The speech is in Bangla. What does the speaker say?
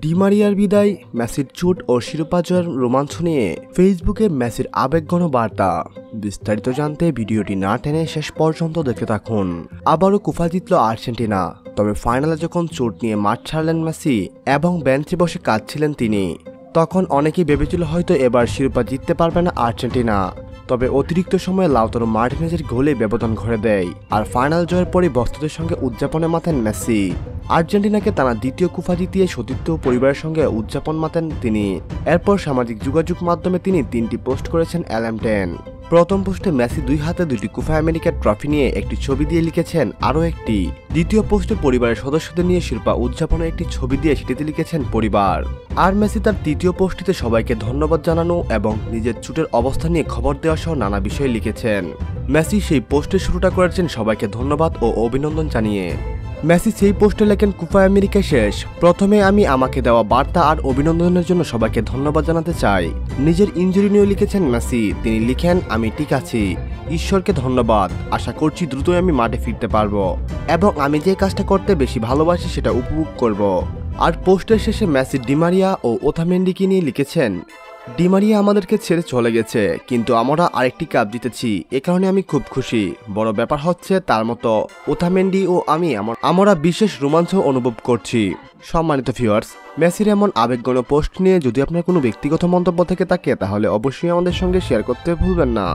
ডি মারিয়ার বিদায়, মেসির চোট ও শিরোপা জয়ের রোমাঞ্চ নিয়ে ফেসবুকে মেসির আবেগঘন বার্তা। বিস্তারিত জানতে ভিডিওটি না টেনে শেষ পর্যন্ত দেখতে থাকুন। আবারও কুফা জিতল আর্জেন্টিনা, তবে ফাইনালে যখন চোট নিয়ে মাঠ ছাড়লেন মেসি এবং বেঞ্চে বসে কাঁদছিলেন তিনি, তখন অনেকেই ভেবেছিল হয়তো এবার শিরোপা জিততে পারবে না আর্জেন্টিনা। তবে অতিরিক্ত সময়ে লাউতারো মার্টিনেজের গোলে ব্যবধান ঘরে দেয়, আর ফাইনাল জয়ের পরে ভক্তদের সঙ্গে উদযাপনে মাতেন মেসি। আর্জেন্টিনাকে টানা দ্বিতীয় কুফা জিতিয়ে সতীর্থ পরিবারের সঙ্গে উদযাপন মাতেন তিনি। এরপর সামাজিক যোগাযোগ মাধ্যমে তিনি 3টি পোস্ট করেছেন LM10। প্রথম পোস্টে মেসি 2 হাতে 2টি কুফা আমেরিকার ট্রফি নিয়ে একটি ছবি দিয়ে লিখেছেন আরও একটি। দ্বিতীয় পোস্টে পরিবারের সদস্যদের নিয়ে শিরোপা উদযাপনের একটি ছবি দিয়ে সেটিতে লিখেছেন পরিবার। আর মেসি তার তৃতীয় পোস্টটিতে সবাইকে ধন্যবাদ জানানো এবং নিজের চোটের অবস্থা নিয়ে খবর দেওয়া সহ নানা বিষয় লিখেছেন। মেসি সেই পোস্টের শুরুটা করেছেন সবাইকে ধন্যবাদ ও অভিনন্দন জানিয়ে। মেসি সেই পোস্টে লেখেন, কুফা আমেরিকা শেষ, প্রথমে আমি আমাকে দেওয়া বার্তা আর অভিনন্দনের জন্য সবাইকে ধন্যবাদ জানাতে চাই। নিজের ইনজুরি নিয়েও লিখেছেন মেসি। তিনি লিখেন, আমি ঠিক আছি, ঈশ্বরকে ধন্যবাদ, আশা করছি দ্রুতই আমি মাঠে ফিরতে পারবো এবং আমি যে কাজটা করতে বেশি ভালোবাসি সেটা উপভোগ করব। আর পোস্টের শেষে মেসি ডি মারিয়া ও ওথামেন্ডিকে নিয়ে লিখেছেন, ডি মারিয়া আমাদেরকে ছেড়ে চলে গেছে, কিন্তু আমরা আরেকটি কাপ জিতেছি, এ কারণে আমি খুব খুশি। বড় ব্যাপার হচ্ছে তার মতো ওথামেন্ডি ও আমি আমরা বিশেষ রোমাঞ্চ অনুভব করছি। সম্মানিত ভিউয়ার্স, মেসির এমন আবেগঘন পোস্ট নিয়ে যদি আপনার কোনো ব্যক্তিগত মন্তব্য থেকে থাকে তাহলে অবশ্যই আমাদের সঙ্গে শেয়ার করতে ভুলবেন না।